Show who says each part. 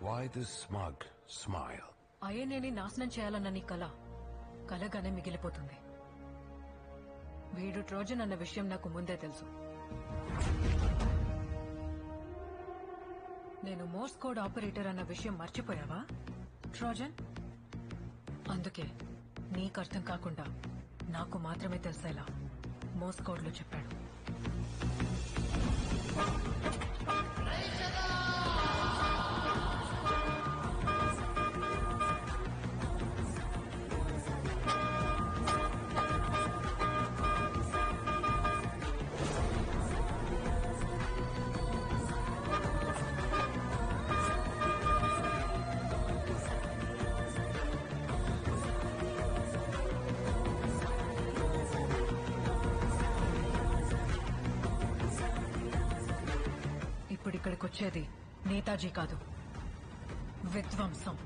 Speaker 1: Why this smug smile?
Speaker 2: అయ్యనేని నాశనం చేయాలన్న నీ కలగానే మిగిలిపోతుంది. వీడు ట్రోజన్ అన్న విషయం నాకు ముందే తెలుసు. నేను మోర్స్ కోడ్ ఆపరేటర్ అన్న విషయం మర్చిపోయావా ట్రోజన్? అందుకే నీకు అర్థం కాకుండా నాకు మాత్రమే తెలిసేలా మోర్స్ కోడ్ లో చెప్పాడు. ఇప్పుడిక్కడికొచ్చేది నేతాజీ కాదు, విధ్వంసం.